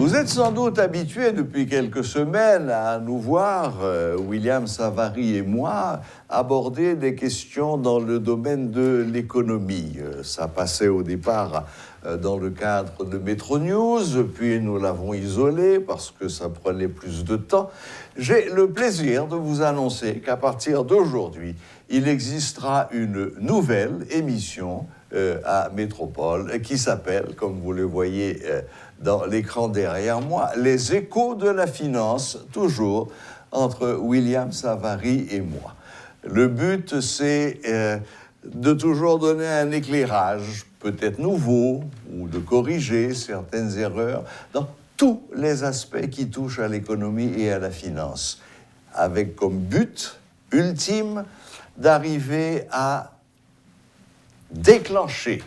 Vous êtes sans doute habitué depuis quelques semaines à nous voir, William Savary et moi, aborder des questions dans le domaine de l'économie. Ça passait au départ dans le cadre de Metro News, puis nous l'avons isolé parce que ça prenait plus de temps. J'ai le plaisir de vous annoncer qu'à partir d'aujourd'hui, il existera une nouvelle émission à Métropole qui s'appelle, comme vous le voyez dans l'écran derrière moi, Les Échos de la Finance, toujours entre William Savary et moi. Le but, c'est de toujours donner un éclairage, peut-être nouveau, ou de corriger certaines erreurs dans tous les aspects qui touchent à l'économie et à la finance, avec comme but ultime d'arriver à déclencher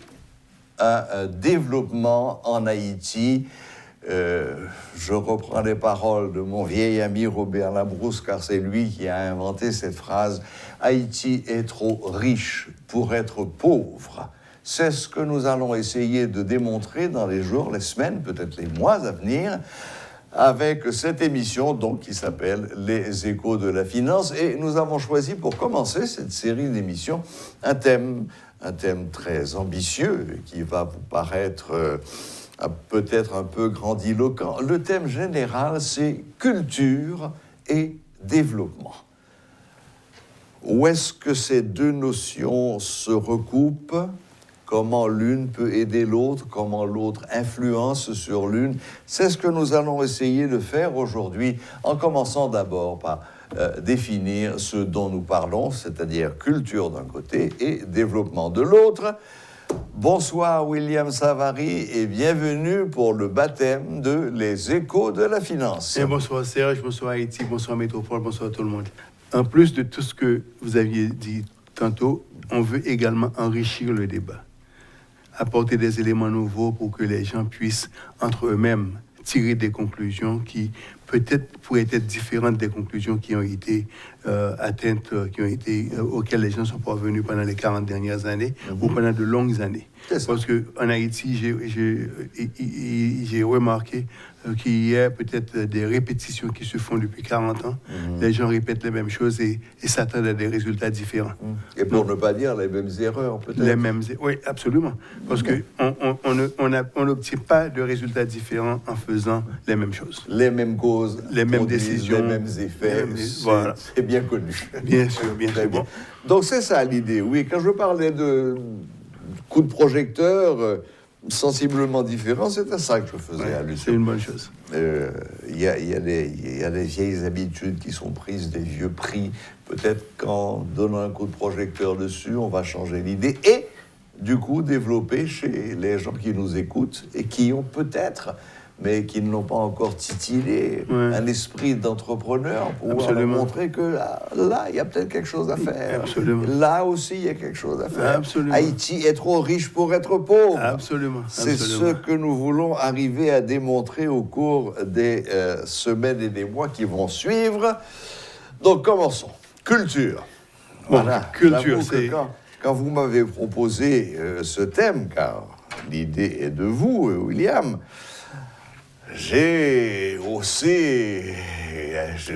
un développement en Haïti. Je reprends les paroles de mon vieil ami Robert Labrousse, car c'est lui qui a inventé cette phrase « Haïti est trop riche pour être pauvre ». C'est ce que nous allons essayer de démontrer dans les jours, les semaines, peut-être les mois à venir, avec cette émission donc, qui s'appelle « Les Échos de la Finance ». Et nous avons choisi pour commencer cette série d'émissions un thème très ambitieux qui va vous paraître peut-être un peu grandiloquent. Le thème général, c'est culture et développement. Où est-ce que ces deux notions se recoupent ? Comment l'une peut aider l'autre, comment l'autre influence sur l'une. C'est ce que nous allons essayer de faire aujourd'hui, en commençant d'abord par définir ce dont nous parlons, c'est-à-dire culture d'un côté et développement de l'autre. Bonsoir William Savary et bienvenue pour le baptême de Les Échos de la Finance. Et bonsoir Serge, bonsoir Haïti, bonsoir Métropole, bonsoir tout le monde. En plus de tout ce que vous aviez dit tantôt, on veut également enrichir le débat, apporter des éléments nouveaux pour que les gens puissent entre eux-mêmes tirer des conclusions qui peut-être pourraient être différentes des conclusions qui ont été atteintes, auxquelles les gens sont parvenus pendant les 40 dernières années ou pendant de longues années. Parce qu'en Haïti, j'ai remarqué qu'il y a peut-être des répétitions qui se font depuis 40 ans. Les gens répètent les mêmes choses et s'attendent à des résultats différents. Et pour ne pas dire les mêmes erreurs, peut-être. Les mêmes, oui, absolument. Parce qu'on n'obtient pas de résultats différents en faisant les mêmes choses. Les mêmes causes, les mêmes décisions, les mêmes effets. Voilà. C'est bien connu. Bien sûr, bien sûr. Bien. Donc c'est ça l'idée, oui. Quand je parlais de coup de projecteur sensiblement différent, c'est à ça que je faisais allusion. C'est une bonne chose. Il y a des vieilles habitudes qui sont prises, des vieux prix. Peut-être qu'en donnant un coup de projecteur dessus, on va changer l'idée et, du coup, développer chez les gens qui nous écoutent et qui ont peut-être, mais qui ne l'ont pas encore titillé, un esprit d'entrepreneur pour leur montrer que là, il y a peut-être quelque chose à faire. Absolument. Là aussi, il y a quelque chose à faire. Absolument. Haïti est trop riche pour être pauvre. Absolument. C'est ce que nous voulons arriver à démontrer au cours des semaines et des mois qui vont suivre. Donc, commençons. Culture. Voilà. Culture, c'est... Quand vous m'avez proposé ce thème, car l'idée est de vous, William, j'ai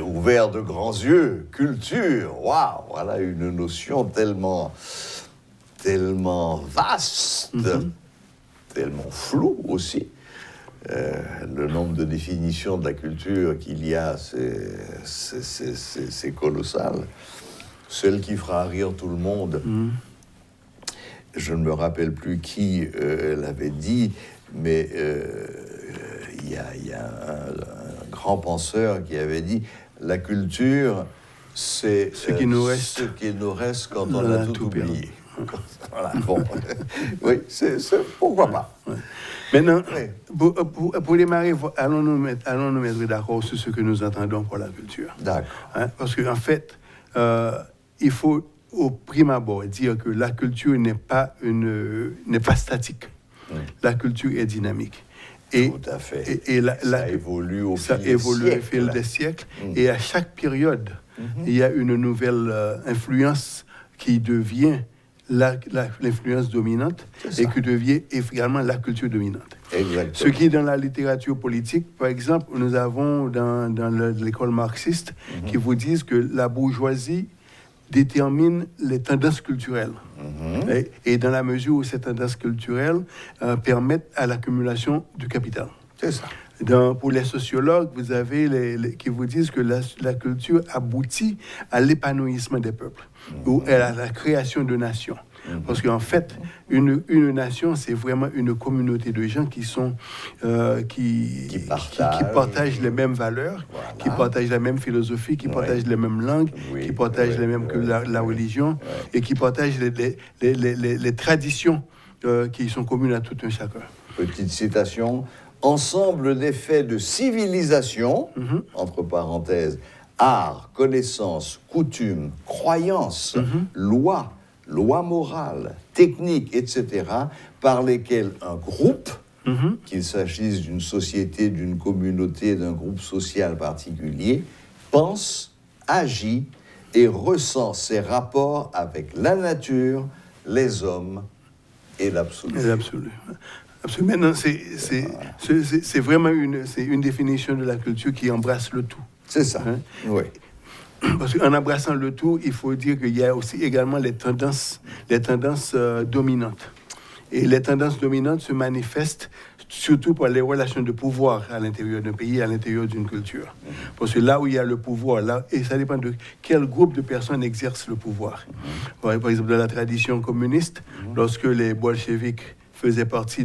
ouvert de grands yeux. Culture, waouh, voilà une notion tellement vaste, tellement floue aussi. Le nombre de définitions de la culture qu'il y a, c'est colossal. Celle qui fera rire tout le monde. Je ne me rappelle plus qui l'avait dit, mais il y a un grand penseur qui avait dit « La culture, c'est ce qu'il nous reste quand on a tout oublié. » Voilà, bon. Oui, pourquoi pas. Maintenant, pour démarrer, allons nous mettre d'accord sur ce que nous entendons pour la culture. D'accord. Parce qu'en fait, il faut au prime abord dire que la culture n'est pas statique. La culture est dynamique. Et, tout à fait. Ça évolue au fil des siècles. Et à chaque période, il y a une nouvelle influence qui devient l'influence dominante et qui devient également la culture dominante. Exactement. Ce qui est dans la littérature politique, par exemple, nous avons dans l'école marxiste qui vous disent que la bourgeoisie détermine les tendances culturelles. Et dans la mesure où ces tendances culturelles permettent à l'accumulation du capital. C'est ça. Pour les sociologues, vous avez qui vous disent que la culture aboutit à l'épanouissement des peuples ou à la création de nations. Parce qu'en fait, une nation, c'est vraiment une communauté de gens qui partagent les mêmes valeurs, qui partagent la même philosophie, qui partagent les mêmes langues, qui partagent les mêmes que la religion, et qui partagent les traditions qui sont communes à tout un chacun. Petite citation. Ensemble d'effets de civilisation, entre parenthèses, art, connaissance, coutume, croyance, loi morale, technique, etc., par lesquels un groupe, qu'il s'agisse d'une société, d'une communauté, d'un groupe social particulier, pense, agit et ressent ses rapports avec la nature, les hommes et l'absolu. Absolument. Maintenant, c'est vraiment une définition de la culture qui embrasse le tout. C'est ça, oui. Parce qu'en embrassant le tout, il faut dire qu'il y a aussi également les tendances dominantes. Et les tendances dominantes se manifestent surtout par les relations de pouvoir à l'intérieur d'un pays, à l'intérieur d'une culture. Parce que là où il y a le pouvoir, et ça dépend de quel groupe de personnes exerce le pouvoir. Par exemple, dans la tradition communiste, lorsque les bolcheviks faisaient partie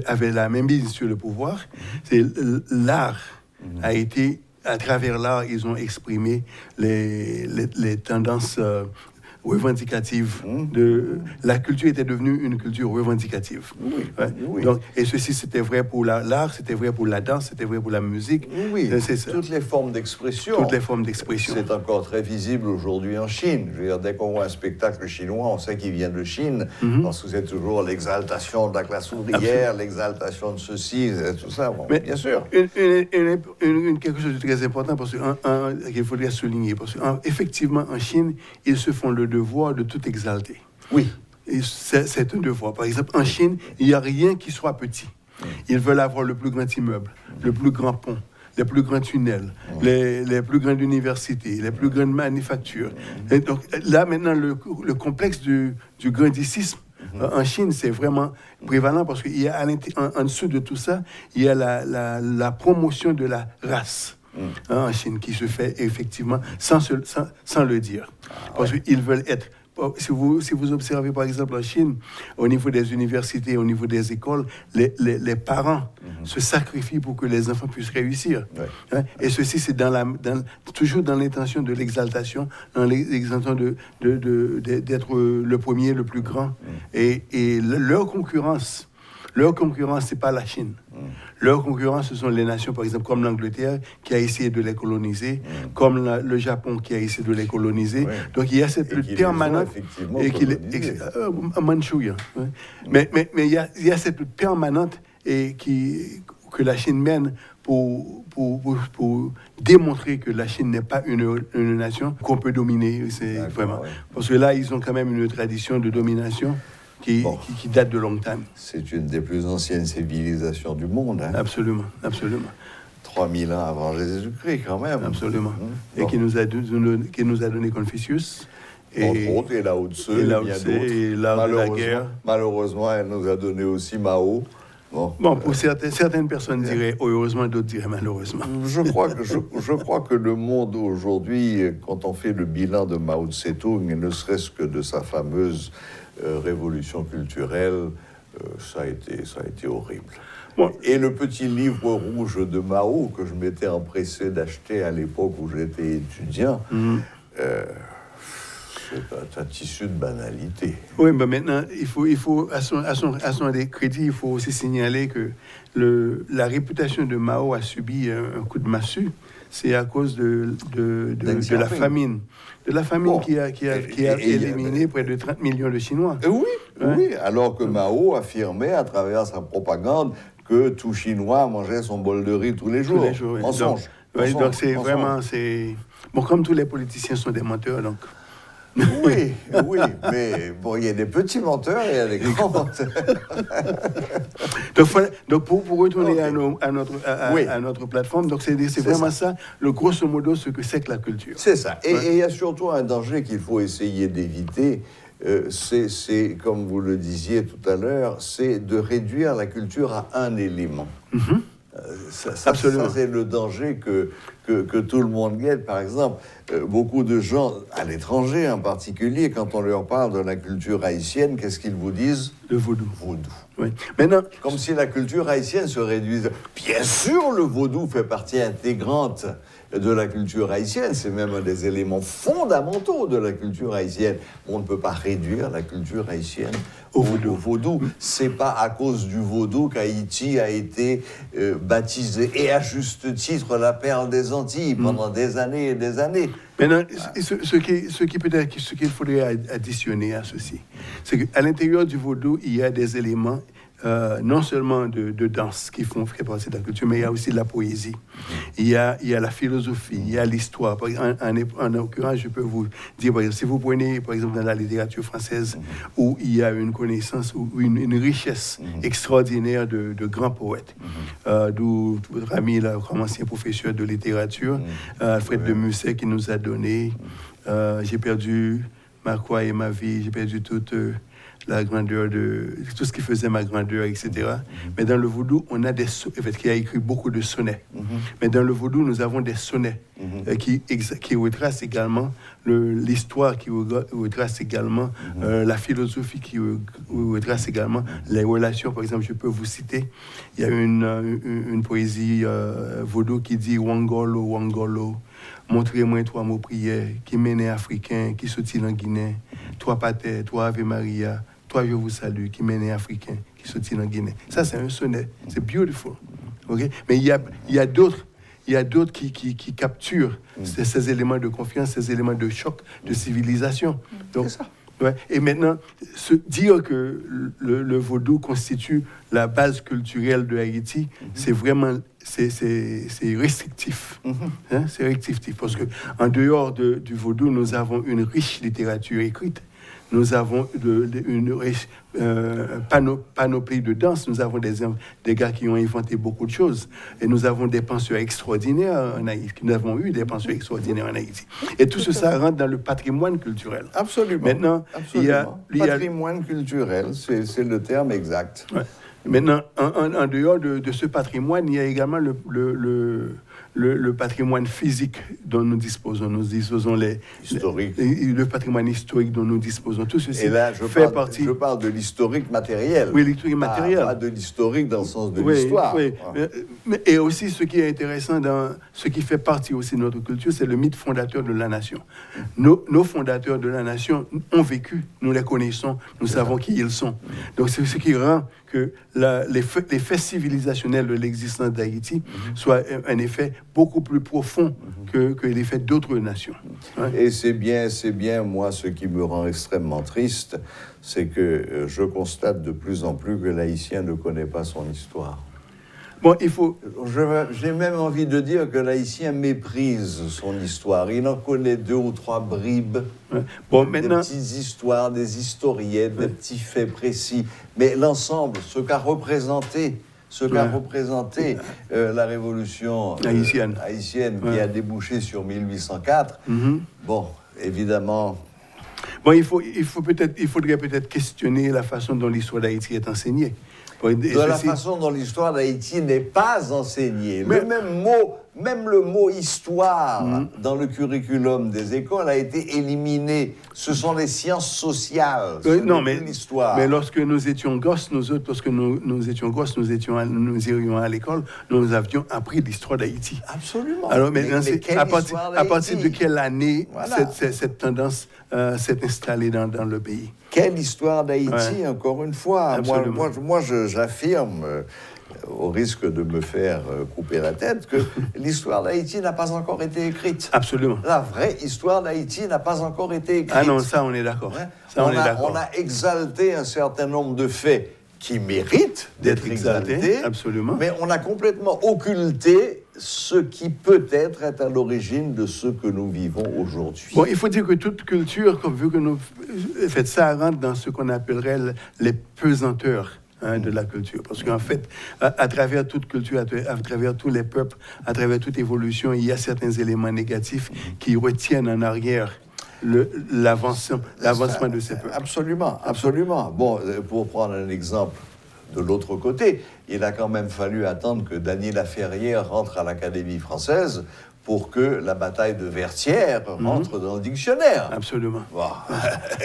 avaient la même mise sur le pouvoir, c'est l'art a été, à travers l'art, ils ont exprimé les tendances revendicative. La culture était devenue une culture revendicative. Oui. Donc, et ceci, c'était vrai pour l'art, c'était vrai pour la danse, c'était vrai pour la musique. Oui, c'est ça. Toutes les formes d'expression. Toutes les formes d'expression. C'est encore très visible aujourd'hui en Chine. Je veux dire, dès qu'on voit un spectacle chinois, on sait qu'il vient de Chine, parce que c'est toujours l'exaltation de la classe ouvrière, l'exaltation de ceci, tout ça. Bon, mais bien sûr. Quelque chose de très important qu'il faudrait souligner, parce qu'effectivement, en Chine, ils se font le devoir de tout exalter. Oui. Et c'est un devoir. Par exemple, en Chine, il n'y a rien qui soit petit. Ils veulent avoir le plus grand immeuble, le plus grand pont, les plus grands tunnels, les plus grandes universités, les plus grandes manufactures. Et donc là, maintenant, le complexe du grandicisme en Chine, c'est vraiment prévalent parce qu'il y a en dessous de tout ça, il y a la promotion de la race. En Chine, qui se fait effectivement sans le dire. Parce qu'ils veulent être... Si vous observez par exemple en Chine, au niveau des universités, au niveau des écoles, les parents se sacrifient pour que les enfants puissent réussir. Et ceci, c'est toujours dans l'intention de l'exaltation, dans l'exaltation d'être le premier, le plus grand. Et leur concurrence, c'est pas la Chine. Leurs concurrents, ce sont les nations, par exemple, comme l'Angleterre, qui a essayé de les coloniser, comme le Japon, qui a essayé de les coloniser. Donc, il y a cette lutte permanente. Manchouria. Mais il y a cette lutte permanente que la Chine mène pour démontrer que la Chine n'est pas une nation qu'on peut dominer. Vraiment. Parce que là, ils ont quand même une tradition de domination qui date de longtemps. C'est une des plus anciennes civilisations du monde. Absolument. 3000 ans avant Jésus-Christ, quand même. Absolument. Et qui nous a donné Confucius. Entre autres, et Lao Tse, et l'art de la guerre. Malheureusement, elle nous a donné aussi Mao. Bon, pour certaines personnes diraient heureusement, d'autres diraient malheureusement. Je crois que le monde aujourd'hui, quand on fait le bilan de Mao Tse-tung, ne serait-ce que de sa fameuse révolution culturelle, ça a été horrible. Bon. Et le petit livre rouge de Mao que je m'étais empressé d'acheter à l'époque où j'étais étudiant, c'est un tissu de banalité. Oui, mais maintenant, il faut à son crédit, il faut aussi signaler que la réputation de Mao a subi un coup de massue. C'est à cause de la famine. De la famine qui a éliminé près de 30 millions de Chinois. Oui, alors que Mao affirmait à travers sa propagande que tout Chinois mangeait son bol de riz tous les jours. Mensonge. Donc c'est vraiment... Bon, comme tous les politiciens sont des menteurs, donc... Oui, mais bon, il y a des petits menteurs et il y a des grands menteurs. Donc pour retourner à notre plateforme, donc c'est vraiment ça, le grosso modo, ce que c'est que la culture. C'est ça. Et il y a surtout un danger qu'il faut essayer d'éviter. C'est, comme vous le disiez tout à l'heure, c'est de réduire la culture à un élément. Ça, c'est le danger que tout le monde guette. Par exemple, beaucoup de gens, à l'étranger en particulier, quand on leur parle de la culture haïtienne, qu'est-ce qu'ils vous disent? Le vaudou. Vaudou. Oui. Maintenant, comme si la culture haïtienne se réduisait. Bien sûr, le vaudou fait partie intégrante de la culture haïtienne. C'est même un des éléments fondamentaux de la culture haïtienne. On ne peut pas réduire la culture haïtienne au vaudou. C'est pas à cause du vaudou qu'Haïti a été baptisé, et à juste titre, la perle des Antilles pendant des années et des années. Maintenant, ce qu'il faudrait additionner à ceci, c'est qu'à l'intérieur du vaudou, il y a des éléments non seulement de danse qui font partie de la culture, mais il y a aussi de la poésie, il y a la philosophie, il y a l'histoire. En l'occurrence, je peux vous dire, par exemple, si vous prenez par exemple dans la littérature française, où il y a une connaissance ou une richesse extraordinaire de grands poètes, d'où votre ami, là, comme ancien professeur de littérature, Alfred de Musset, qui nous a donné j'ai perdu ma croix et ma vie, j'ai perdu toute la grandeur de tout ce qui faisait ma grandeur, etc. Mais dans le vaudou, on a qui a écrit beaucoup de sonnets. Mais dans le vaudou, nous avons des sonnets qui retracent également l'histoire, qui retrace également la philosophie, qui retrace également les relations. Par exemple, je peux vous citer, il y a une poésie vaudou qui dit Wangolo, Wangolo, montrez-moi trois mots prières, qui mènent africain, qui sont-ils en Guinée, toi pater, toi Ave Maria, toi je vous salue, qui mènent africain, qui sont-ils en Guinée. Ça, c'est un sonnet, c'est beautiful. Okay? Mais il y a d'autres qui capturent ces éléments de confiance, ces éléments de choc, de civilisation. Donc, c'est ça. Ouais. Et maintenant, dire que le vaudou constitue la base culturelle de Haïti, c'est vraiment c'est restrictif. Hein? C'est restrictif parce que en dehors du vaudou, nous avons une riche littérature écrite. Nous avons une riche panoplie de danse. Nous avons des gars qui ont inventé beaucoup de choses. Et nous avons des penseurs extraordinaires en Haïti. Nous avons eu des penseurs extraordinaires en Haïti. Et tout ça rentre dans le patrimoine culturel. Absolument. Maintenant, absolument. Patrimoine culturel, c'est le terme exact. Ouais. Maintenant, en dehors de ce patrimoine, il y a également le patrimoine physique dont nous disposons. Nous disposons le patrimoine historique dont nous disposons. Tout ceci fait partie. Je parle de l'historique matériel. Oui, l'historique matériel. Pas de l'historique dans le sens de l'histoire. Oui. Et aussi, ce qui est intéressant dans ce qui fait partie aussi de notre culture, c'est le mythe fondateur de la nation. Nos fondateurs de la nation ont vécu, nous les connaissons, nous savons qui ils sont. Donc, c'est ce qui rend que les faits civilisationnels de l'existence d'Haïti soient un effet beaucoup plus profond que les faits d'autres nations. Ouais. Et c'est bien, moi, ce qui me rend extrêmement triste, c'est que je constate de plus en plus que l'Haïtien ne connaît pas son histoire. Bon, j'ai même envie de dire que l'Haïtien méprise son histoire. Il en connaît 2 ou 3 bribes, bon, maintenant, des petites histoires, des historiettes, des petits faits précis. Mais l'ensemble, ce qu'a représenté la révolution haïtienne qui a débouché sur 1804, bon, évidemment... Bon, il faudrait peut-être questionner la façon dont l'histoire d'Haïti est enseignée. La façon dont l'histoire d'Haïti n'est pas enseignée. Même le mot histoire dans le curriculum des écoles a été éliminé. Ce sont les sciences sociales. L'histoire. Mais lorsque nous étions gosses, nous irions à l'école, nous avions appris l'histoire d'Haïti. Absolument. Alors maintenant, à partir de quelle année cette tendance s'est installée dans le pays? Quelle histoire d'Haïti, encore une fois. Moi, j'affirme, au risque de me faire couper la tête, que l'histoire d'Haïti n'a pas encore été écrite. Absolument. La vraie histoire d'Haïti n'a pas encore été écrite. Ah non, ça, on est d'accord. On a exalté un certain nombre de faits qui méritent d'être exaltés. Absolument. Mais on a complètement occulté ce qui peut-être est à l'origine de ce que nous vivons aujourd'hui. Bon, il faut dire que toute culture, comme vu que nous faites ça, rentre dans ce qu'on appellerait les pesanteurs de la culture. Parce qu'en fait, à travers toute culture, à travers tous les peuples, à travers toute évolution, il y a certains éléments négatifs qui retiennent en arrière l'avancement de ces peuples. Absolument, absolument. Bon, pour prendre un exemple de l'autre côté, il a quand même fallu attendre que Dany Laferrière rentre à l'Académie française pour que la bataille de Vertières rentre dans le dictionnaire. Absolument. Wow.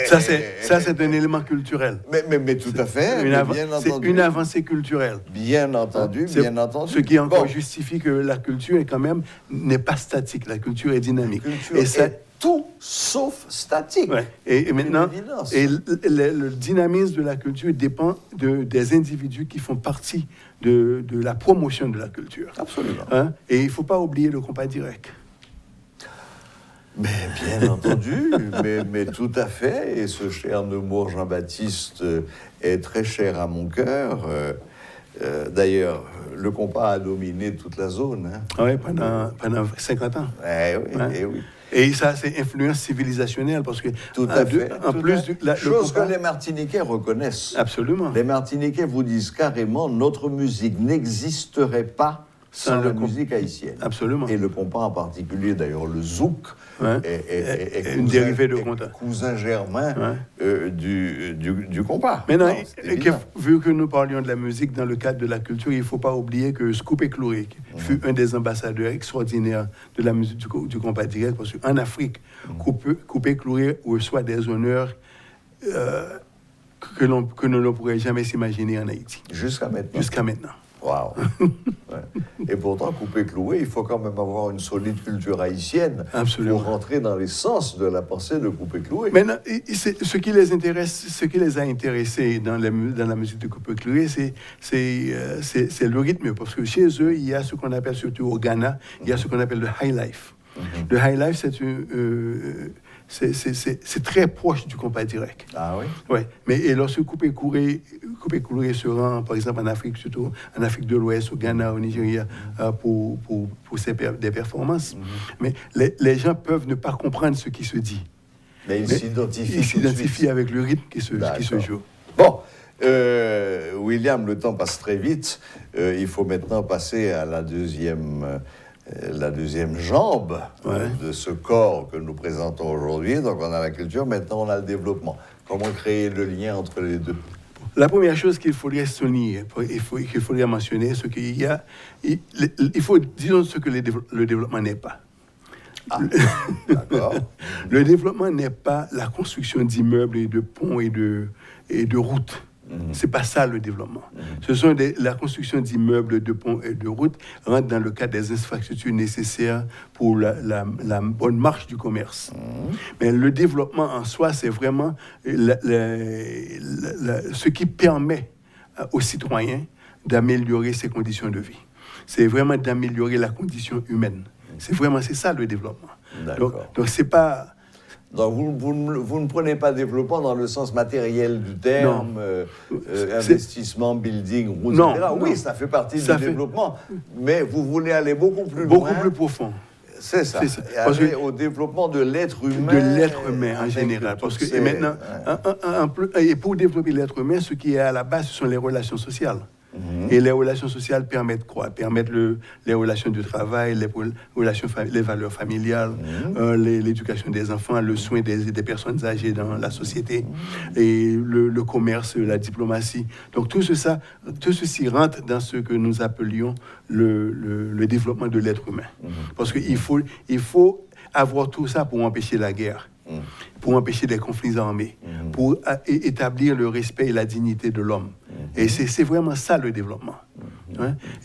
Ça, c'est un élément culturel. Mais tout à fait, bien entendu. C'est une avancée culturelle. Bien entendu, bien entendu. Ce qui encore justifie que la culture n'est pas statique, la culture est dynamique. La culture est tout sauf statique. Ouais. Et maintenant, le dynamisme de la culture dépend des individus qui font partie de la promotion de la culture. Absolument. Et il ne faut pas oublier le compas direct. Mais bien entendu, mais tout à fait. Et ce cher Nemours Jean-Baptiste est très cher à mon cœur. D'ailleurs, le compas a dominé toute la zone. Oui, pendant 50 ans. Oui. Et ça, c'est influence civilisationnelle parce que tout à fait. Chose que les Martiniquais reconnaissent. Absolument. Les Martiniquais vous disent carrément notre musique n'existerait pas sans la musique haïtienne. Absolument. Et le compas en particulier, d'ailleurs, le zouk est une dérivée de compas. Cousin germain du compas. Maintenant, vu que nous parlions de la musique dans le cadre de la culture, il ne faut pas oublier que Scoupé Cloué fut un des ambassadeurs extraordinaires de la musique du compas direct, parce qu'en Afrique, Scoupé Cloué reçoit des honneurs que nous ne pourrions jamais s'imaginer en Haïti. Jusqu'à maintenant. Waouh. Et pourtant, Coupé-Cloué, il faut quand même avoir une solide culture haïtienne. Absolument. Pour rentrer dans l'essence de la pensée de Coupé-Cloué. Maintenant, ce qui les a intéressés dans la musique de Coupé-Cloué, c'est le rythme. Parce que chez eux, il y a ce qu'on appelle, surtout au Ghana, il y a ce qu'on appelle le high life. Le high life, c'est très proche du compas direct. Ah oui? Oui. Mais lorsque Coupé-Cloué se rend, par exemple, en Afrique, surtout en Afrique de l'Ouest, au Ghana, au Nigeria, pour des performances, mais les gens peuvent ne pas comprendre ce qui se dit. Mais ils s'identifient avec le rythme qui se joue. Bon, William, le temps passe très vite. Il faut maintenant passer à la deuxième jambe de ce corps que nous présentons aujourd'hui. Donc on a la culture, maintenant on a le développement. Comment créer le lien entre les deux? La première chose qu'il faudrait souligner, qu'il faudrait mentionner, c'est qu'il y a... disons ce que le développement n'est pas. D'accord. Le développement n'est pas la construction d'immeubles et de ponts et de routes. C'est pas ça le développement. Ce sont la construction d'immeubles, de ponts et de routes rentre dans le cadre des infrastructures nécessaires pour la bonne marche du commerce. Mais le développement en soi, c'est vraiment ce qui permet aux citoyens d'améliorer ses conditions de vie. C'est vraiment d'améliorer la condition humaine. C'est ça le développement. Donc c'est pas... Donc vous ne prenez pas développement dans le sens matériel du terme, investissement, building, route, etc. Oui, ça fait partie du développement, mais vous voulez aller beaucoup plus loin. Beaucoup plus profond. C'est ça. Aller au développement de l'être humain. De l'être humain en général. Parce que maintenant, et pour développer l'être humain, ce qui est à la base, ce sont les relations sociales. Et les relations sociales permettent quoi? Permettent les relations de travail, les valeurs familiales, l'éducation des enfants, le soin des personnes âgées dans la société, et le commerce, la diplomatie. Donc tout ceci rentre dans ce que nous appelions le développement de l'être humain. Parce qu'il faut avoir tout ça pour empêcher la guerre, pour empêcher des conflits armés, pour établir le respect et la dignité de l'homme. Et c'est vraiment ça le développement.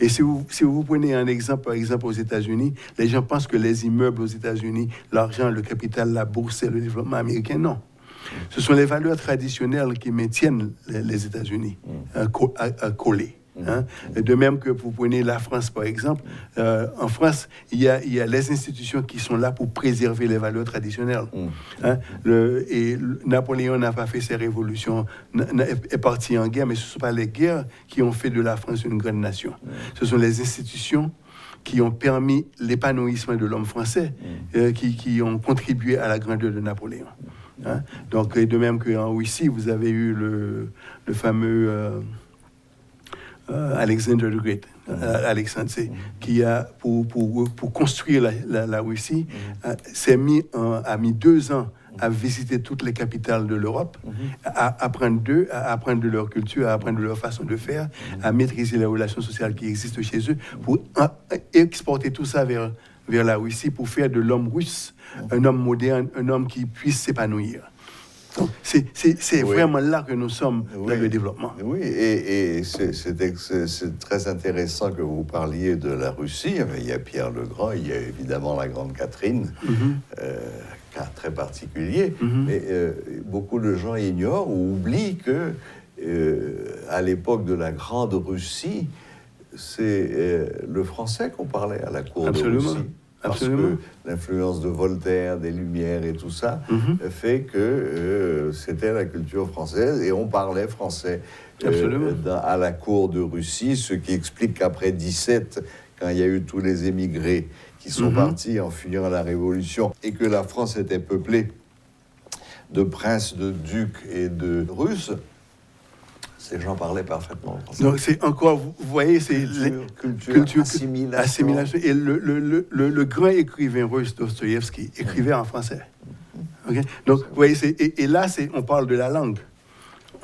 Et si vous prenez un exemple, par exemple aux États-Unis, les gens pensent que les immeubles aux États-Unis, l'argent, le capital, la bourse, c'est le développement américain. Non. Ce sont les valeurs traditionnelles qui maintiennent les États-Unis collés. De même que vous prenez la France, par exemple, en France, il y a les institutions qui sont là pour préserver les valeurs traditionnelles. Et Napoléon n'a pas fait ses révolutions, est parti en guerre, mais ce ne sont pas les guerres qui ont fait de la France une grande nation. Ce sont les institutions qui ont permis l'épanouissement de l'homme français, qui ont contribué à la grandeur de Napoléon. Hein? Donc, de même qu'en Russie, vous avez eu le fameux Alexander the Great, Alexandre, qui a, pour construire la Russie, a mis 2 ans à visiter toutes les capitales de l'Europe, à apprendre de leur culture, à apprendre de leur façon de faire, à maîtriser les relations sociales qui existent chez eux, pour exporter tout ça vers la Russie, pour faire de l'homme russe un homme moderne, un homme qui puisse s'épanouir. Donc, c'est vraiment là que nous sommes dans le développement. Oui, et c'est très intéressant que vous parliez de la Russie. Il y a Pierre le Grand, il y a évidemment la Grande Catherine, cas très particulier, mais beaucoup de gens ignorent ou oublient que à l'époque de la Grande Russie, c'est le français qu'on parlait à la cour de Russie. Parce que l'influence de Voltaire, des Lumières et tout ça fait que c'était la culture française et on parlait français à la cour de Russie, ce qui explique qu'après 17, quand il y a eu tous les émigrés qui sont partis en fuyant la Révolution et que la France était peuplée de princes, de ducs et de Russes, ces gens parlaient parfaitement français. Donc c'est encore, vous voyez, c'est culture assimilation. Et le grand écrivain russe Dostoïevski écrivait en français. Okay? Donc vous voyez, et là on parle de la langue.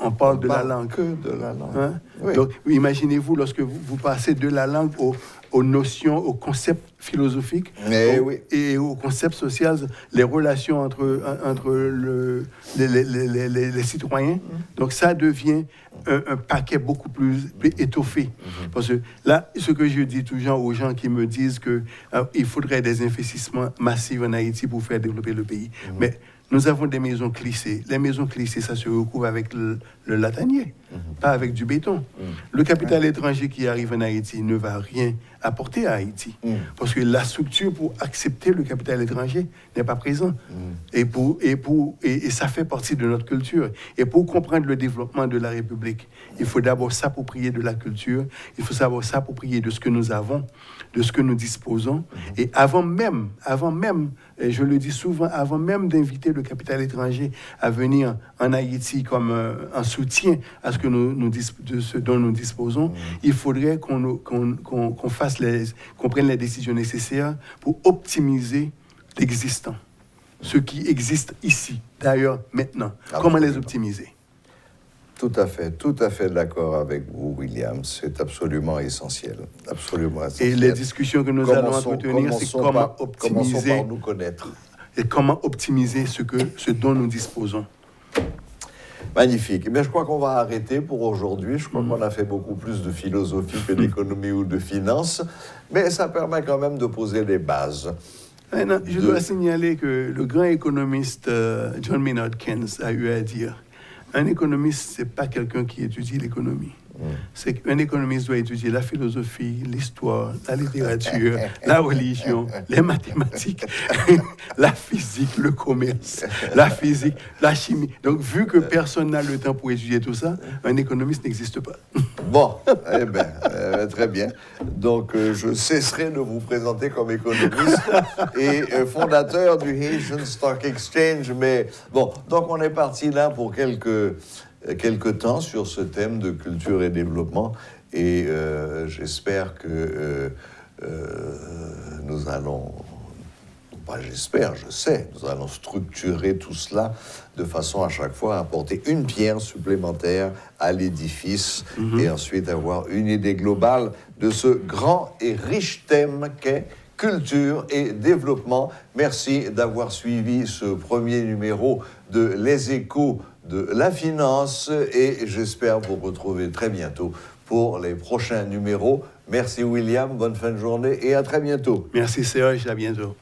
On parle de la langue. Que de la langue. Hein? Oui. Donc imaginez-vous lorsque vous passez de la langue aux notions, aux concepts philosophiques et aux concepts sociaux, les relations entre les citoyens. Donc ça devient un paquet beaucoup plus étoffé. Parce que là, ce que je dis toujours aux gens qui me disent qu'il faudrait des investissements massifs en Haïti pour faire développer le pays. Mais nous avons des maisons clissées. Les maisons clissées, ça se recouvre avec le latanier, pas avec du béton. Le capital étranger qui arrive en Haïti ne va rien apporter à Haïti. Parce que la structure pour accepter le capital étranger n'est pas présente. Et ça fait partie de notre culture. Et pour comprendre le développement de la République, il faut d'abord s'approprier de la culture, il faut savoir s'approprier de ce que nous avons, de ce que nous disposons. Et avant même, et je le dis souvent, avant même d'inviter le capital étranger à venir en Haïti comme un soutien à ce dont nous disposons, il faudrait qu'on prenne les décisions nécessaires pour optimiser l'existant, ce qui existe ici, d'ailleurs, maintenant. Absolument. Comment les optimiser? Tout à fait d'accord avec vous, William. C'est absolument essentiel. Et les discussions que nous allons entretenir, c'est comment optimiser. Commençons par nous connaître. Et comment optimiser ce dont nous disposons. Magnifique. Mais je crois qu'on va arrêter pour aujourd'hui. Je crois qu'on a fait beaucoup plus de philosophie que d'économie ou de finance. Mais ça permet quand même de poser les bases. Je dois signaler que le grand économiste John Maynard Keynes a eu à dire: un économiste, ce n'est pas quelqu'un qui étudie l'économie. C'est qu'un économiste doit étudier la philosophie, l'histoire, la littérature, la religion, les mathématiques, la physique, le commerce, la physique, la chimie. Donc, vu que personne n'a le temps pour étudier tout ça, un économiste n'existe pas. Bon, très bien. Donc, je cesserai de vous présenter comme économiste et fondateur du Haitian Stock Exchange. Mais bon, donc on est parti là pour quelques temps sur ce thème de culture et développement. Et j'espère que nous allons... je sais, nous allons structurer tout cela de façon à chaque fois à apporter une pierre supplémentaire à l'édifice et ensuite avoir une idée globale de ce grand et riche thème qu'est culture et développement. Merci d'avoir suivi ce premier numéro de Les Échos de la finance et j'espère vous retrouver très bientôt pour les prochains numéros. Merci William, bonne fin de journée et à très bientôt. Merci Serge, à bientôt.